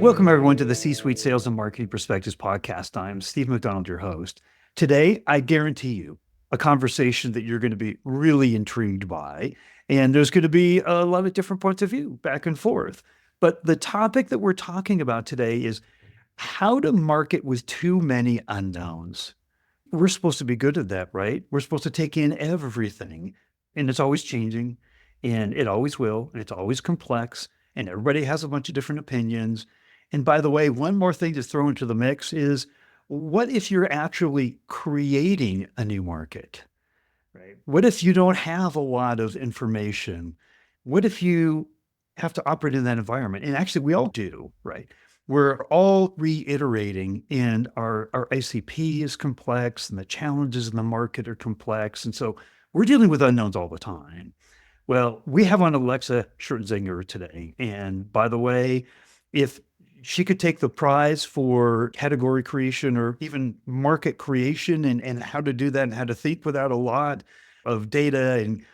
Welcome, everyone, to the C-Suite Sales and Marketing Perspectives podcast. I'm Steve McDonald, your host. Today, I guarantee you a conversation that you're going to be really intrigued by, and there's going to be a lot of different points of view back and forth. But the topic that we're talking about today is how to market with too many unknowns. We're supposed to be good at that, right? We're supposed to take in everything, and it's always changing, and it always will, and it's always complex, and everybody has a bunch of different opinions. And by the way, one more thing to throw into the mix is what if you're actually creating a new market, right? What if you don't have a lot of information? What if you have to operate in that environment? And actually, we all do, right? We're all reiterating, and our ICP is complex, and the challenges in the market are complex. And so we're dealing with unknowns all the time. Well, we have on Alexa Schirtzinger today. And by the way, if she could take the prize for category creation or even market creation and how to do that and how to think without a lot of data. And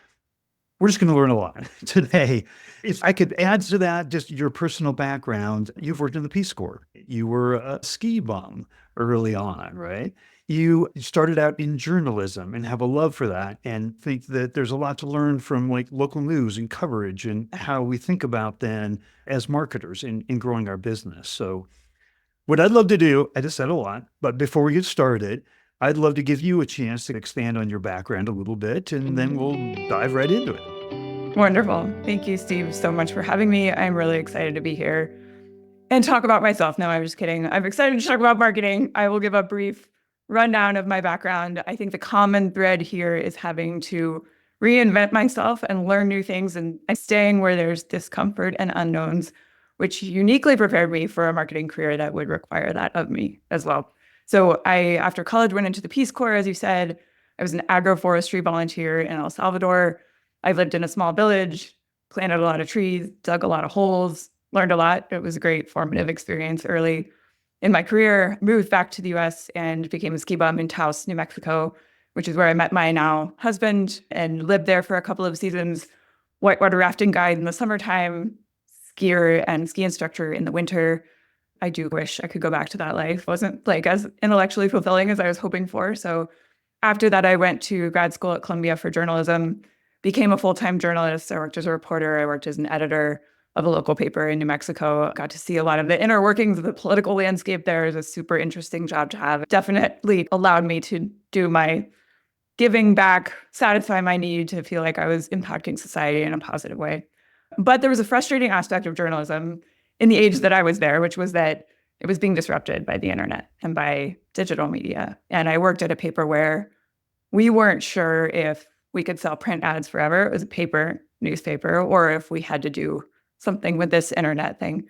we're just going to learn a lot today. If I could add to that, just your personal background, you've worked in the Peace Corps. You were a ski bum early on, right? You started out in journalism and have a love for that and think that there's a lot to learn from like local news and coverage and how we think about then as marketers in growing our business. So what I'd love to do, I just said a lot, but before we get started, I'd love to give you a chance to expand on your background a little bit, and then we'll dive right into it. Wonderful. Thank you, Steve, so much for having me. I'm really excited to be here and talk about myself. No, I'm just kidding. I'm excited to talk about marketing. I will give a brief rundown of my background. I think the common thread here is having to reinvent myself and learn new things and staying where there's discomfort and unknowns, which uniquely prepared me for a marketing career that would require that of me as well. So I, after college, went into the Peace Corps, as you said. I was an agroforestry volunteer in El Salvador. I lived in a small village, planted a lot of trees, dug a lot of holes, learned a lot. It was a great formative experience early in my career. Moved back to the US and became a ski bum in Taos, New Mexico, which is where I met my now husband and lived there for a couple of seasons. Whitewater rafting guide in the summertime, skier and ski instructor in the winter. I do wish I could go back to that life. It wasn't like as intellectually fulfilling as I was hoping for. So after that, I went to grad school at Columbia for journalism, became a full-time journalist. I worked as a reporter. I worked as an editor of a local paper in New Mexico. Got to see a lot of the inner workings of the political landscape there. It was a super interesting job to have. It definitely allowed me to do my giving back, satisfy my need to feel like I was impacting society in a positive way. But there was a frustrating aspect of journalism in the age that I was there, which was that it was being disrupted by the internet and by digital media. And I worked at a paper where we weren't sure if we could sell print ads forever. It was a paper newspaper, or if we had to do something with this internet thing.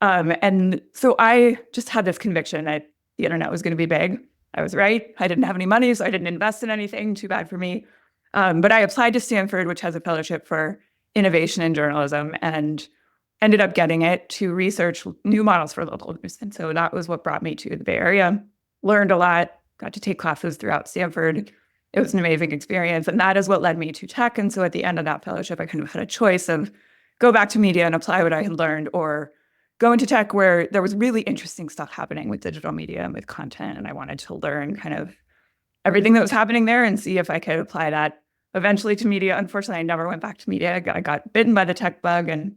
And so I just had this conviction that the internet was going to be big. I was right. I didn't have any money, so I didn't invest in anything. Too bad for me. But I applied to Stanford, which has a fellowship for innovation in journalism, and ended up getting it to research new models for local news. And so that was what brought me to the Bay Area. Learned a lot, got to take classes throughout Stanford. It was an amazing experience. And that is what led me to tech. And so at the end of that fellowship, I kind of had a choice of go back to media and apply what I had learned, or go into tech where there was really interesting stuff happening with digital media and with content. And I wanted to learn kind of everything that was happening there and see if I could apply that eventually to media. Unfortunately, I never went back to media. I got bitten by the tech bug and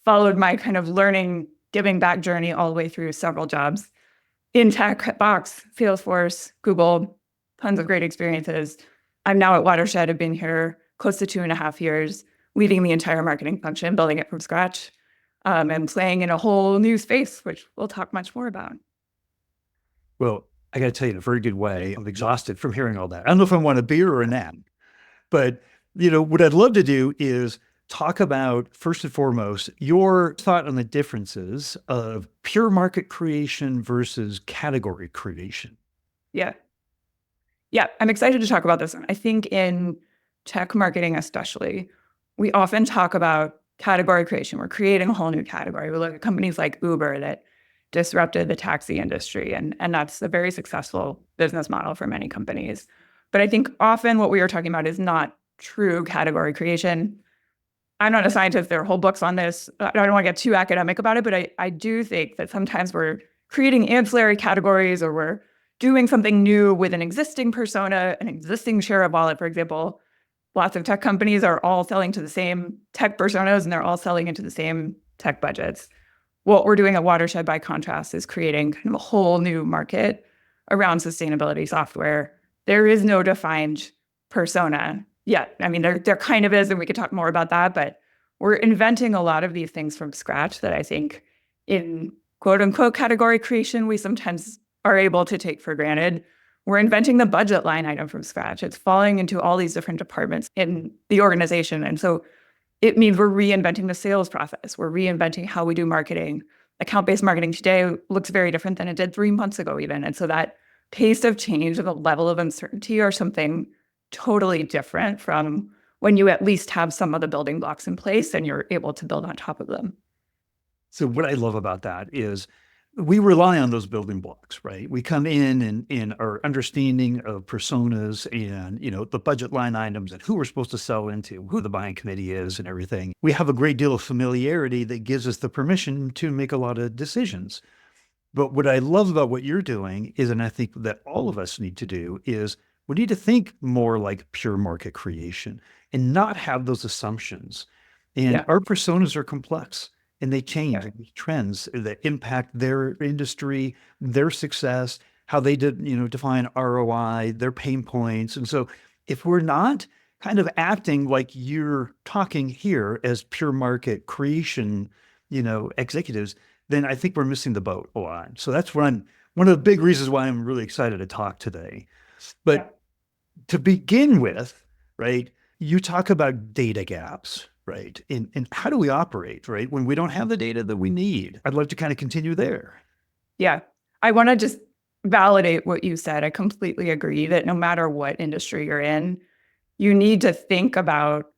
followed my kind of learning, giving back journey all the way through several jobs in tech, Box, Salesforce, Google, tons of great experiences. I'm now at Watershed. I've been here close to 2.5 years, leading the entire marketing function, building it from scratch, and playing in a whole new space, which we'll talk much more about. Well, I got to tell you in a very good way, I'm exhausted from hearing all that. I don't know if I want a beer or a nap, but what I'd love to do is talk about, first and foremost, your thought on the differences of pure market creation versus category creation. Yeah, I'm excited to talk about this one. I think in tech marketing especially, we often talk about category creation. We're creating a whole new category. We look at companies like Uber that disrupted the taxi industry, and that's a very successful business model for many companies. But I think often what we are talking about is not true category creation. I'm not a scientist. There are whole books on this. I don't want to get too academic about it, but I do think that sometimes we're creating ancillary categories, or we're doing something new with an existing persona, an existing share of wallet, for example. Lots of tech companies are all selling to the same tech personas, and they're all selling into the same tech budgets. What we're doing at Watershed, by contrast, is creating kind of a whole new market around sustainability software. There is no defined persona yet. I mean, there kind of is, and we could talk more about that, but we're inventing a lot of these things from scratch that I think in quote unquote category creation, we sometimes are able to take for granted. We're inventing the budget line item from scratch. It's falling into all these different departments in the organization. And so it means we're reinventing the sales process. We're reinventing how we do marketing. Account-based marketing today looks very different than it did 3 months ago even. And so that pace of change and the level of uncertainty are something totally different from when you at least have some of the building blocks in place and you're able to build on top of them. So what I love about that is we rely on those building blocks, right? We come in and our understanding of personas and, the budget line items and who we're supposed to sell into, who the buying committee is and everything. We have a great deal of familiarity that gives us the permission to make a lot of decisions. But what I love about what you're doing is, and I think that all of us need to do, is we need to think more like pure market creation and not have those assumptions. And Yeah. our personas are complex and they change. Yeah. Trends that impact their industry, their success, how they define ROI, their pain points. And so if we're not kind of acting like you're talking here as pure market creation, executives, then I think we're missing the boat a lot. So that's one of the big reasons why I'm really excited to talk today. But to begin with, right, you talk about data gaps, right? And how do we operate, right, when we don't have the data that we need? I'd love to kind of continue there. Yeah. I want to just validate what you said. I completely agree that no matter what industry you're in, you need to think about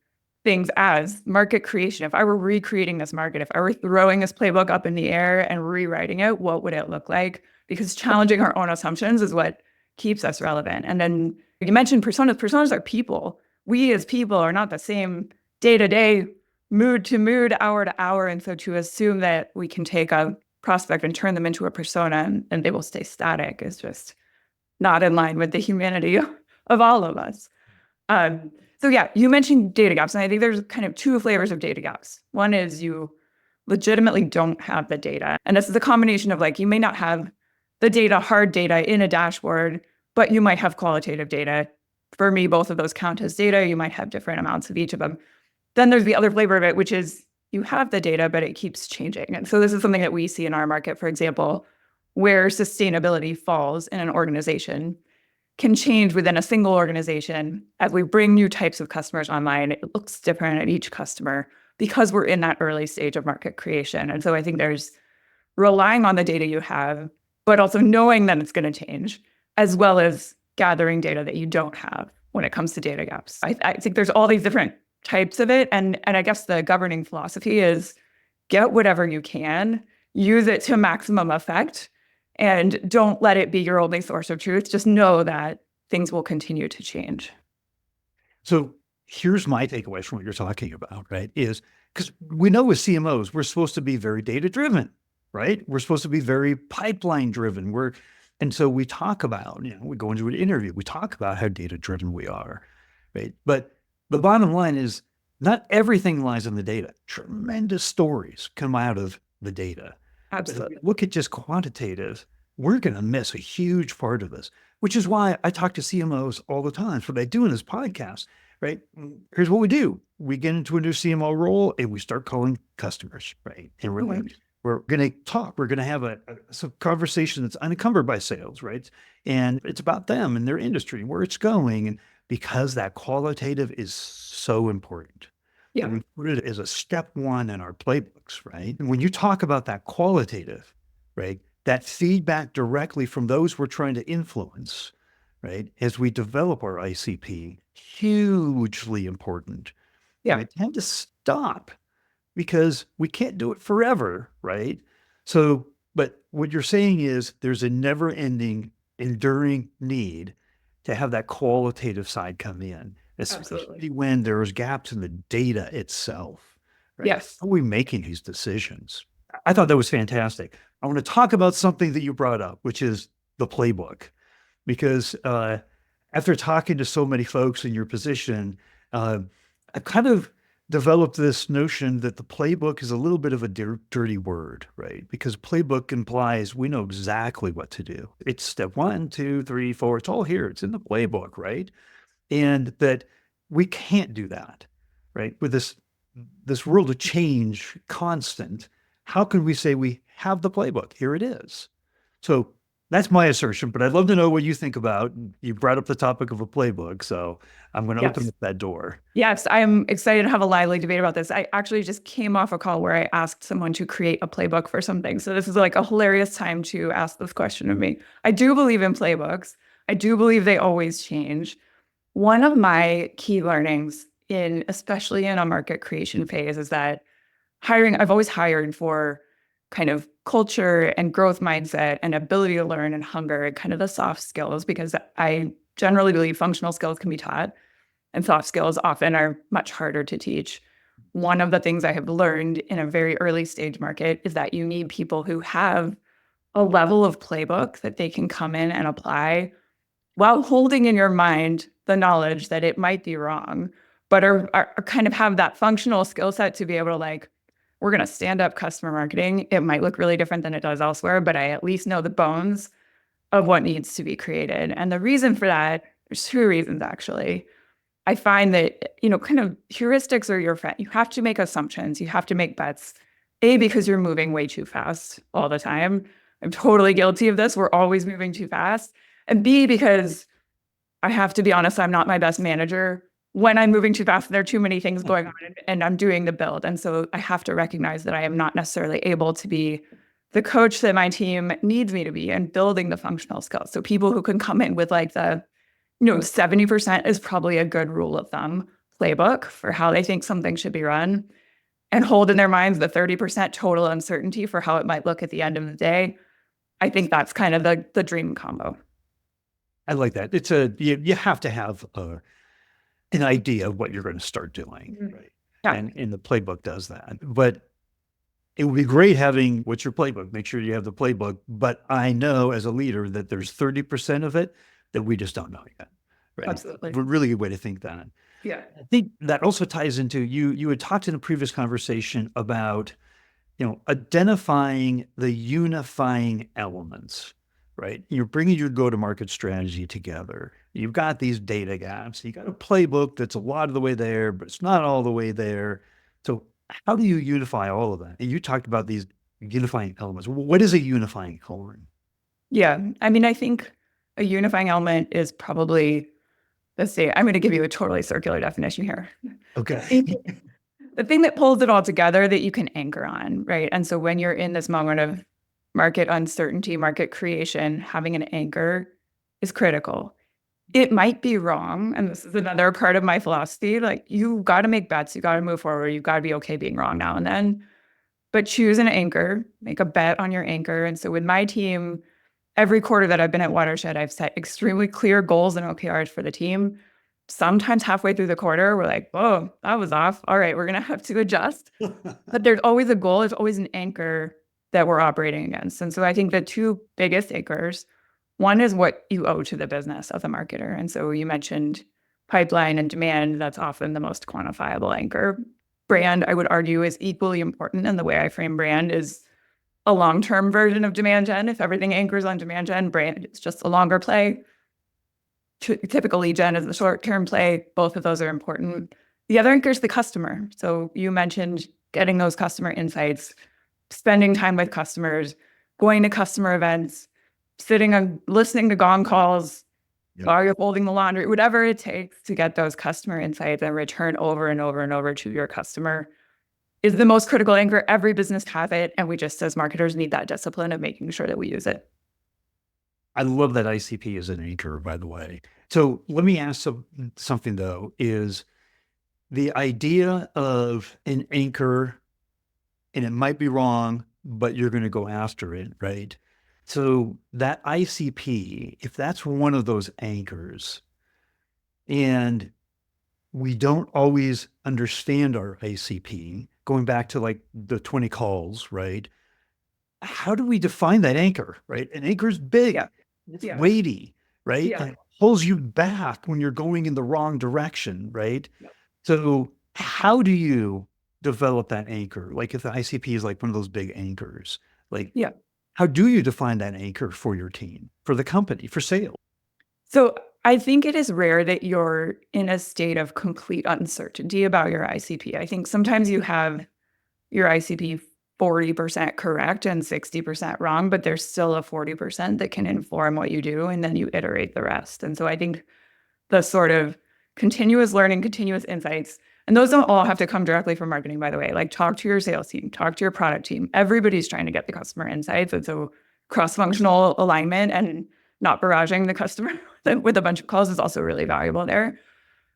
things as market creation. If I were recreating this market, if I were throwing this playbook up in the air and rewriting it, what would it look like? Because challenging our own assumptions is what keeps us relevant. And then you mentioned personas. Personas are people. We as people are not the same day to day, mood to mood, hour to hour. And so to assume that we can take a prospect and turn them into a persona and they will stay static is just not in line with the humanity of all of us. So yeah, you mentioned data gaps, and I think there's kind of two flavors of data gaps. One is you legitimately don't have the data. And this is a combination of like, you may not have the data, hard data in a dashboard, but you might have qualitative data. For me, both of those count as data. You might have different amounts of each of them. Then there's the other flavor of it, which is you have the data, but it keeps changing. And so this is something that we see in our market, for example, where sustainability falls in an organization can change within a single organization. As we bring new types of customers online, it looks different at each customer because we're in that early stage of market creation. And so I think there's relying on the data you have, but also knowing that it's going to change, as well as gathering data that you don't have when it comes to data gaps. I think there's all these different types of it. And I guess the governing philosophy is get whatever you can, use it to maximum effect, and don't let it be your only source of truth. Just know that things will continue to change. So here's my takeaway from what you're talking about, right? Is because we know with CMOs, we're supposed to be very data driven, right? We're supposed to be very pipeline driven. And so we talk about, we go into an interview, we talk about how data driven we are, right? But the bottom line is not everything lies in the data. Tremendous stories come out of the data. Absolutely. If we look at just quantitative, we're going to miss a huge part of this, which is why I talk to CMOs all the time. So what I do in this podcast, right? Here's what we do. We get into a new CMO role and we start calling customers, right? And we're going to talk. We're going to have some conversation that's unencumbered by sales, right? And it's about them and their industry and where it's going. And because that qualitative is so important. Yeah. And we put it as a step one in our playbooks, right? And when you talk about that qualitative, right, that feedback directly from those we're trying to influence, right, as we develop our ICP, hugely important. Yeah. And I tend to stop because we can't do it forever, right? So, but what you're saying is there's a never-ending, enduring need to have that qualitative side come in. Especially Absolutely. when there's gaps in the data itself. right? Yes. How are we making these decisions? I thought that was fantastic. I want to talk about something that you brought up, which is the playbook, because after talking to so many folks in your position, uh, I've kind of developed this notion that the playbook is a little bit of a dirty word, right? Because playbook implies we know exactly what to do. It's step 1, 2, 3, 4. It's all here. It's in the playbook, right? And that we can't do that, right? With this world of change constant, how can we say we have the playbook? Here it is. So that's my assertion, but I'd love to know what you think about. You brought up the topic of a playbook, so I'm going to open Yes. up that door. Yes, I'm excited to have a lively debate about this. I actually just came off a call where I asked someone to create a playbook for something. So this is like a hilarious time to ask this question of me. I do believe in playbooks. I do believe they always change. One of my key learnings in, especially in a market creation phase, is that I've always hired for kind of culture and growth mindset and ability to learn and hunger and kind of the soft skills, because I generally believe functional skills can be taught and soft skills often are much harder to teach. One of the things I have learned in a very early stage market is that you need people who have a level of playbook that they can come in and apply while holding in your mind the knowledge that it might be wrong, but are kind of have that functional skill set to be able to like, we're going to stand up customer marketing. It might look really different than it does elsewhere, but I at least know the bones of what needs to be created. And the reason for that, there's two reasons actually. I find that, kind of heuristics are your friend. You have to make assumptions. You have to make bets. A, because you're moving way too fast all the time. I'm totally guilty of this. We're always moving too fast. And B, because I have to be honest, I'm not my best manager. When I'm moving too fast, there are too many things going on and I'm doing the build. And so I have to recognize that I am not necessarily able to be the coach that my team needs me to be and building the functional skills. So people who can come in with like 70% is probably a good rule of thumb playbook for how they think something should be run and hold in their minds the 30% total uncertainty for how it might look at the end of the day. I think that's kind of the dream combo. I like that. You have to have an idea of what you're going to start doing, right? Yeah. And the playbook does that. But it would be great having what's your playbook. Make sure you have the playbook. But I know as a leader that there's 30% of it that we just don't know yet. Right. Absolutely. A really good way to think that. Yeah. I think that also ties into you had talked in a previous conversation about, identifying the unifying elements, right? You're bringing your go-to-market strategy together. You've got these data gaps. You got a playbook that's a lot of the way there, but it's not all the way there. So how do you unify all of that? And you talked about these unifying elements. What is a unifying element? Yeah. I mean, I think a unifying element is probably, let's see, I'm going to give you a totally circular definition here. Okay. The thing that pulls it all together that you can anchor on, right? And so when you're in this moment of market uncertainty, market creation, having an anchor is critical. It might be wrong. And this is another part of my philosophy. Like, you got to make bets. You got to move forward. You got to be okay being wrong now and then. But choose an anchor, make a bet on your anchor. And so with my team, every quarter that I've been at Watershed, I've set extremely clear goals and OKRs for the team. Sometimes halfway through the quarter, we're like, whoa, that was off. All right, we're going to have to adjust. But there's always a goal. There's always an anchor that we're operating against. And so I think the two biggest anchors, one is what you owe to the business of the marketer. And so you mentioned pipeline and demand. That's often the most quantifiable anchor. Brand, I would argue, is equally important. And the way I frame brand is a long-term version of demand gen. If everything anchors on demand gen, brand is just a longer play. Typically, gen is the short-term play. Both of those are important. The other anchor is the customer. So you mentioned getting those customer insights, spending time with customers, going to customer events, sitting and listening to gong calls, while you're folding the laundry, whatever it takes to get those customer insights and return over and over and over to your customer is the most critical anchor. Every business has it. And we just, as marketers, need that discipline of making sure that we use it. I love that ICP as an anchor, by the way. So let me ask something though, is the idea of an anchor, and it might be wrong, but you're going to go after it, right? So that ICP, if that's one of those anchors, and we don't always understand our ICP going back to like the 20 calls, right? How do we define that anchor, right? An anchor is big, Yeah. it's Yeah. weighty, right? Yeah. And it pulls you back when you're going in the wrong direction, right? Yeah. So how do you develop that anchor? Like if the ICP is like one of those big anchors, like Yeah. how do you define that anchor for your team, for the company, for sales? So I think it is rare that you're in a state of complete uncertainty about your ICP. I think sometimes you have your ICP 40% correct and 60% wrong, but there's still a 40% that can inform what you do, and then you iterate the rest. And so I think the sort of continuous learning, continuous insights, and those don't all have to come directly from marketing, by the way. Like talk to your sales team, talk to your product team. Everybody's trying to get the customer insights. And so cross-functional alignment and not barraging the customer with a bunch of calls is also really valuable there.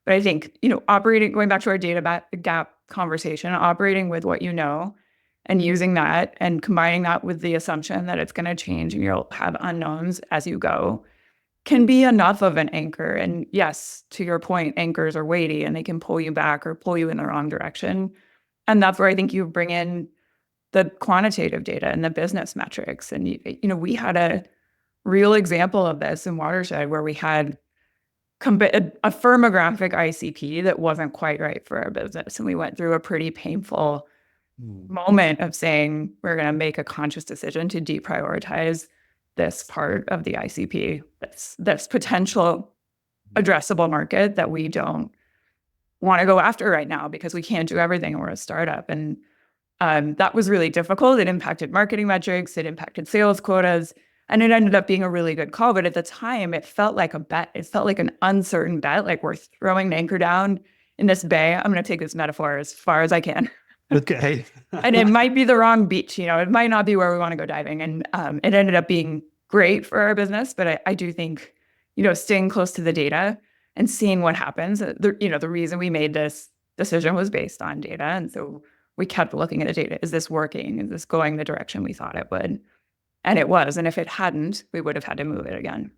But I think, operating, going back to our data gap conversation, operating with what you know and using that and combining that with the assumption that it's going to change and you'll have unknowns as you go can be enough of an anchor. And yes, to your point, anchors are weighty and they can pull you back or pull you in the wrong direction. And that's where I think you bring in the quantitative data and the business metrics. And, we had a real example of this in Watershed where we had a firmographic ICP that wasn't quite right for our business. And we went through a pretty painful moment of saying, we're going to make a conscious decision to deprioritize this part of the ICP, this potential addressable market that we don't want to go after right now because we can't do everything. We're a startup. And that was really difficult. It impacted marketing metrics. It impacted sales quotas. And it ended up being a really good call. But at the time, it felt like a bet. It felt like an uncertain bet, like we're throwing an anchor down in this bay. I'm going to take this metaphor as far as I can. Okay. And it might be the wrong beach. It might not be where we want to go diving. And it ended up being great for our business. But I do think, staying close to the data and seeing what happens. The reason we made this decision was based on data. And so we kept looking at the data. Is this working? Is this going the direction we thought it would? And it was. And if it hadn't, we would have had to move it again.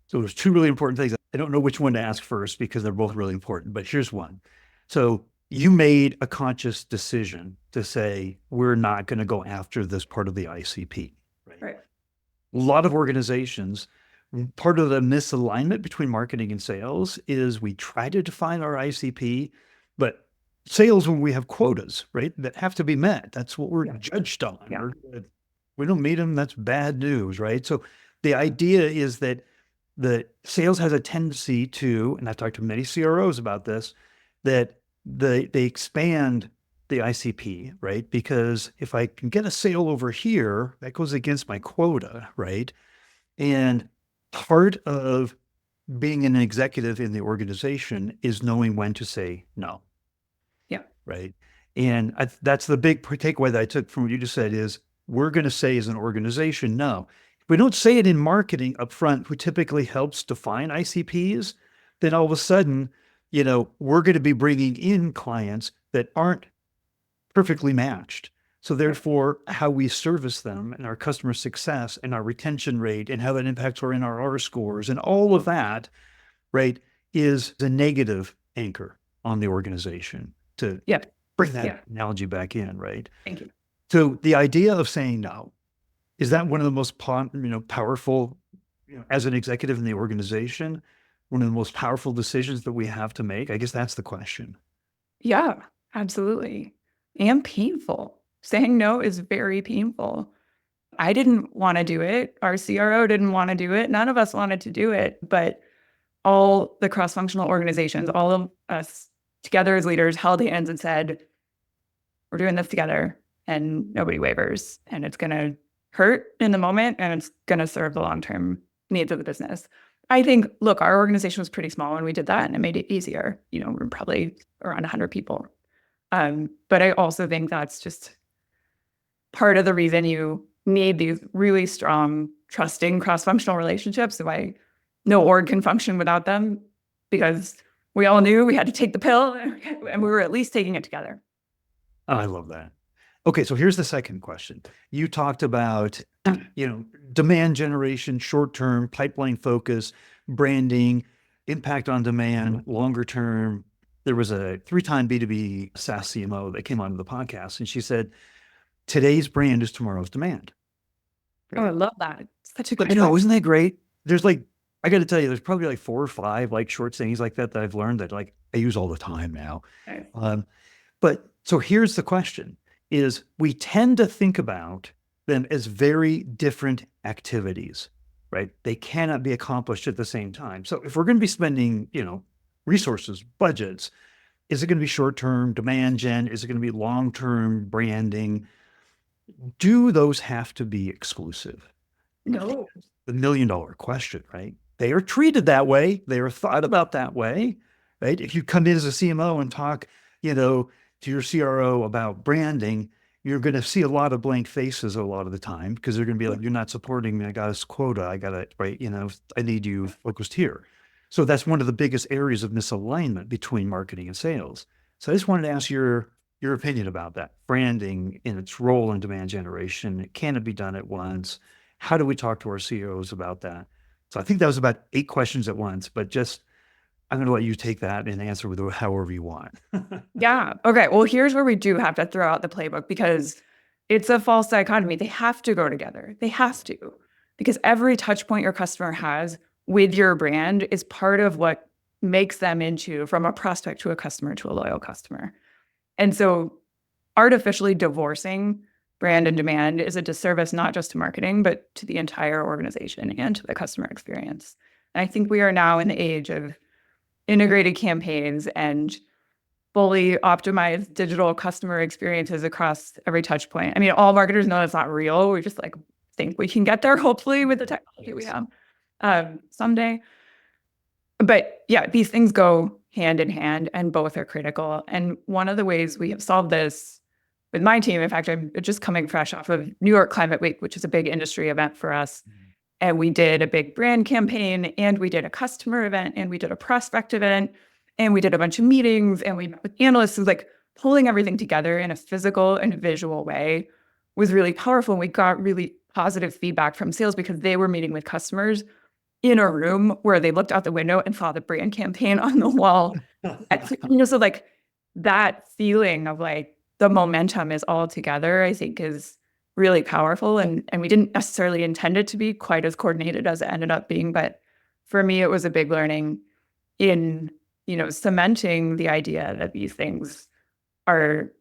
So there's two really important things. I don't know which one to ask first because they're both really important, but here's one. So you made a conscious decision to say, we're not going to go after this part of the ICP, right? Right. A lot of organizations, part of the misalignment between marketing and sales is we try to define our ICP, but sales, when we have quotas, right, that have to be met, that's what we're judged on. Yeah. We don't meet them, that's bad news, right? So the idea is that the sales has a tendency to, and I've talked to many CROs about this, that they expand the ICP, right? Because if I can get a sale over here, that goes against my quota, right? And part of being an executive in the organization is knowing when to say no. Yeah. Right. And that's the big takeaway that I took from what you just said is we're going to say as an organization, no. If we don't say it in marketing up front, who typically helps define ICPs, then all of a sudden, we're going to be bringing in clients that aren't perfectly matched. So therefore, how we service them and our customer success and our retention rate and how that impacts our NRR scores and all of that, right, is a negative anchor on the organization to bring that analogy back in, right? Thank you. So the idea of saying no, is that one of the most powerful, as an executive in the organization, one of the most powerful decisions that we have to make? I guess that's the question. Yeah, absolutely. And painful. Saying no is very painful. I didn't want to do it. Our CRO didn't want to do it. None of us wanted to do it. But all the cross-functional organizations, all of us together as leaders held hands and said, we're doing this together and nobody wavers. And it's going to hurt in the moment and it's going to serve the long-term needs of the business. I think, look, our organization was pretty small when we did that and it made it easier. We're probably around 100 people. But I also think that's just part of the reason you need these really strong, trusting cross-functional relationships. So no org can function without them because we all knew we had to take the pill and we were at least taking it together. Oh, I love that. Okay, so here's the second question. You talked about, demand generation, short-term, pipeline focus, branding, impact on demand, longer term, there was a 3-time B2B SaaS CMO that came onto the podcast, and she said, today's brand is tomorrow's demand. Oh, I love that. It's such a good I know, point. isn't that great? There's like, I got to tell you, there's probably like 4 or 5 like short sayings like that I've learned that like I use all the time now. Nice. But so here's the question is we tend to think about them as very different activities, right? They cannot be accomplished at the same time. So if we're going to be spending, resources, budgets, is it going to be short-term demand gen? Is it going to be long-term branding? Do those have to be exclusive? No. The $1,000,000 question, right? They are treated that way. They are thought about that way, right? If you come in as a CMO and talk, to your CRO about branding, you're going to see a lot of blank faces a lot of the time because they're going to be like, you're not supporting me. I got this quota. I got it, right? I need you focused here. So that's one of the biggest areas of misalignment between marketing and sales. So I just wanted to ask your opinion about that. Branding in its role in demand generation. Can it be done at once? How do we talk to our CEOs about that? So I think that was about 8 questions at once, but just I'm going to let you take that and answer with however you want. Yeah. Okay. Well, here's where we do have to throw out the playbook because it's a false dichotomy. They have to go together. They have to, because every touch point your customer has with your brand is part of what makes them into from a prospect to a customer to a loyal customer. And so artificially divorcing brand and demand is a disservice, not just to marketing, but to the entire organization and to the customer experience. And I think we are now in the age of integrated campaigns and fully optimized digital customer experiences across every touch point. I mean, all marketers know it's not real. We just like think we can get there, hopefully, with the technology we have someday. But yeah, these things go hand in hand and both are critical. And one of the ways we have solved this with my team, in fact, I'm just coming fresh off of New York Climate Week, which is a big industry event for us. And we did a big brand campaign and we did a customer event and we did a prospect event and we did a bunch of meetings and we met with analysts. It was like pulling everything together in a physical and visual way was really powerful. And we got really positive feedback from sales because they were meeting with customers in a room where they looked out the window and saw the brand campaign on the wall. So like that feeling of like the momentum is all together, I think is really powerful. And we didn't necessarily intend it to be quite as coordinated as it ended up being. But for me, it was a big learning in, cementing the idea that these things are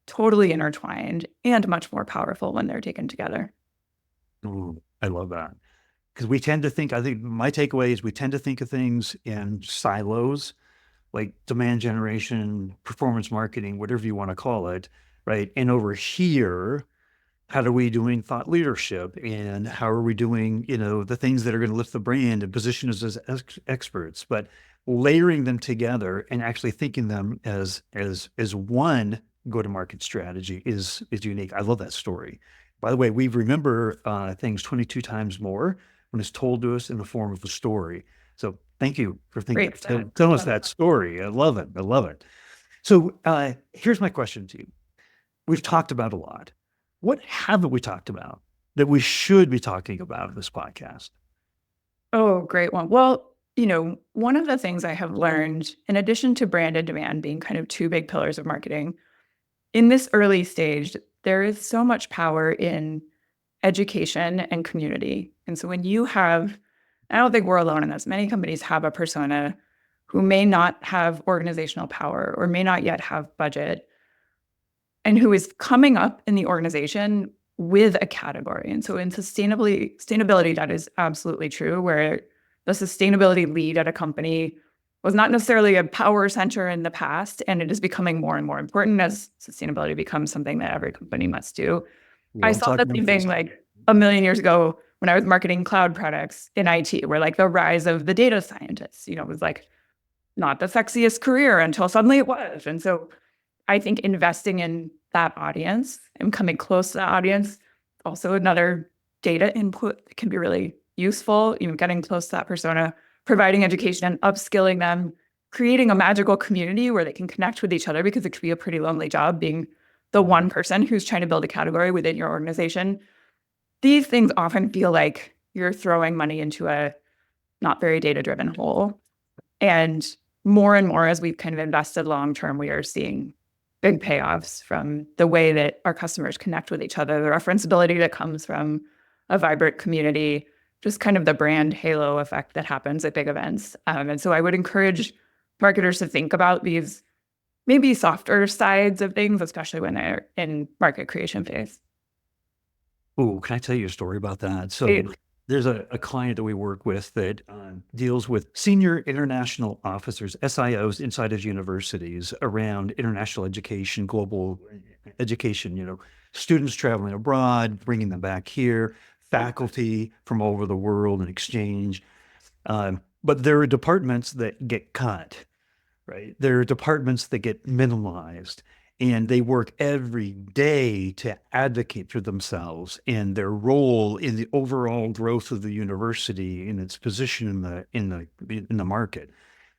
totally intertwined and much more powerful when they're taken together. Ooh, I love that. Because we tend to think, I think my takeaway is we tend to think of things in silos, like demand generation, performance marketing, whatever you want to call it, right? And over here, how are we doing thought leadership and how are we doing, the things that are going to lift the brand and position us as experts, but layering them together and actually thinking them as one go-to-market strategy is unique. I love that story. By the way, we remember things 22 times more when it's told to us in the form of a story. So thank you for telling us that story. I love it. I love it. So here's my question to you. We've talked about a lot. What haven't we talked about that we should be talking about in this podcast? Oh, great one. Well, one of the things I have learned, in addition to brand and demand being kind of 2 big pillars of marketing, in this early stage, there is so much power in education and community. And so when you have, I don't think we're alone in this, many companies have a persona who may not have organizational power or may not yet have budget and who is coming up in the organization with a category. And so in sustainability, that is absolutely true, where the sustainability lead at a company was not necessarily a power center in the past, and it is becoming more and more important as sustainability becomes something that every company must do. I saw the same thing like a million years ago when I was marketing cloud products in IT, where like the rise of the data scientists, was like not the sexiest career until suddenly it was. And so I think investing in that audience and coming close to that audience, also another data input that can be really useful, getting close to that persona, providing education and upskilling them, creating a magical community where they can connect with each other, because it could be a pretty lonely job being the one person who's trying to build a category within your organization. These things often feel like you're throwing money into a not very data-driven hole. And more and more as we've kind of invested long term, we are seeing big payoffs from the way that our customers connect with each other, the referenceability that comes from a vibrant community, just kind of the brand halo effect that happens at big events. And so I would encourage marketers to think about these maybe softer sides of things, especially when they're in market creation phase. Oh, can I tell you a story about that? So It- there's a client that we work with that deals with senior international officers, SIOs inside of universities around international education, global education, students traveling abroad, bringing them back here, faculty from all over the world and exchange. But there are departments that get cut, right? There are departments that get minimalized, and they work every day to advocate for themselves and their role in the overall growth of the university and its position in the market.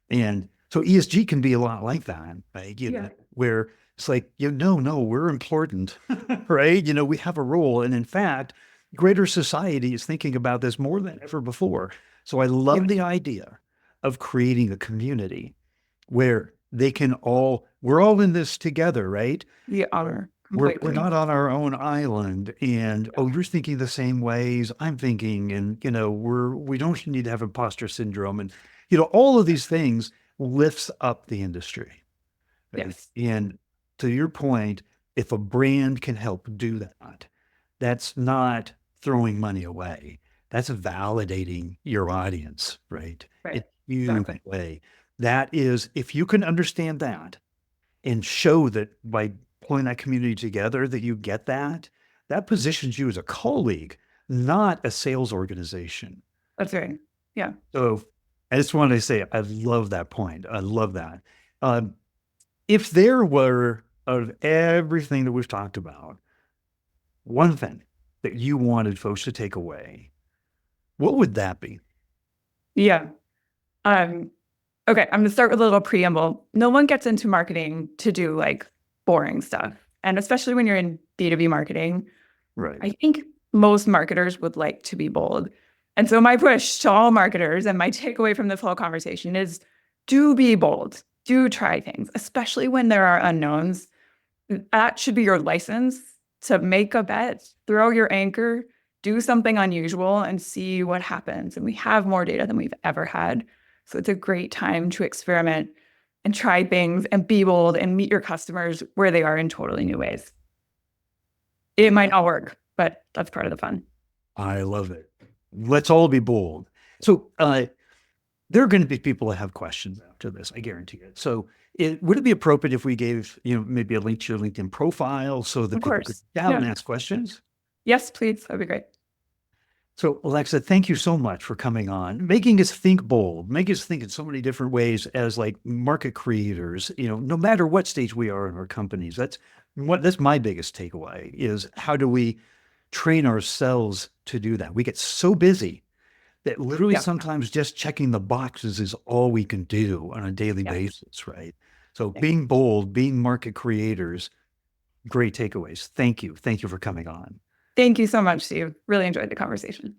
And so ESG can be a lot like that, right? Where it's like, no, we're important, right? We have a role. And in fact, greater society is thinking about this more than ever before. So I love the idea of creating a community where we're all in this together, right? We are We're completely. not on our own island, and you're thinking the same ways I'm thinking, and we don't need to have imposter syndrome, and all of these things lifts up the industry. Right? Yes. And to your point, if a brand can help do that, that's not throwing money away. That's validating your audience, right? Right. In a huge Exactly. way. That is, if you can understand that and show that by pulling that community together that you get that positions you as a colleague, not a sales organization. That's right. Yeah. So I just wanted to say, I love that point. I love that. If there were, out of everything that we've talked about, one thing that you wanted folks to take away, what would that be? Yeah. Um, okay, I'm gonna start with a little preamble. No one gets into marketing to do like boring stuff. And especially when you're in B2B marketing, Right. I think most marketers would like to be bold. And so my push to all marketers and my takeaway from this whole conversation is do be bold. Do try things, especially when there are unknowns. That should be your license to make a bet, throw your anchor, do something unusual and see what happens. And we have more data than we've ever had. So it's a great time to experiment and try things and be bold and meet your customers where they are in totally new ways. It might not work, but that's part of the fun. I love it. Let's all be bold. So there are going to be people that have questions after this, I guarantee it. So would it be appropriate if we gave, maybe a link to your LinkedIn profile so that Of people could course. down and Yeah. ask questions? Yes, please. That'd be great. So Alexa, thank you so much for coming on, making us think bold, making us think in so many different ways as like market creators, no matter what stage we are in our companies. That's my biggest takeaway is how do we train ourselves to do that? We get so busy that literally Yeah. sometimes just checking the boxes is all we can do on a daily Yeah. basis, right? So Yeah. being bold, being market creators, great takeaways. Thank you. Thank you for coming on. Thank you so much, Steve. Really enjoyed the conversation.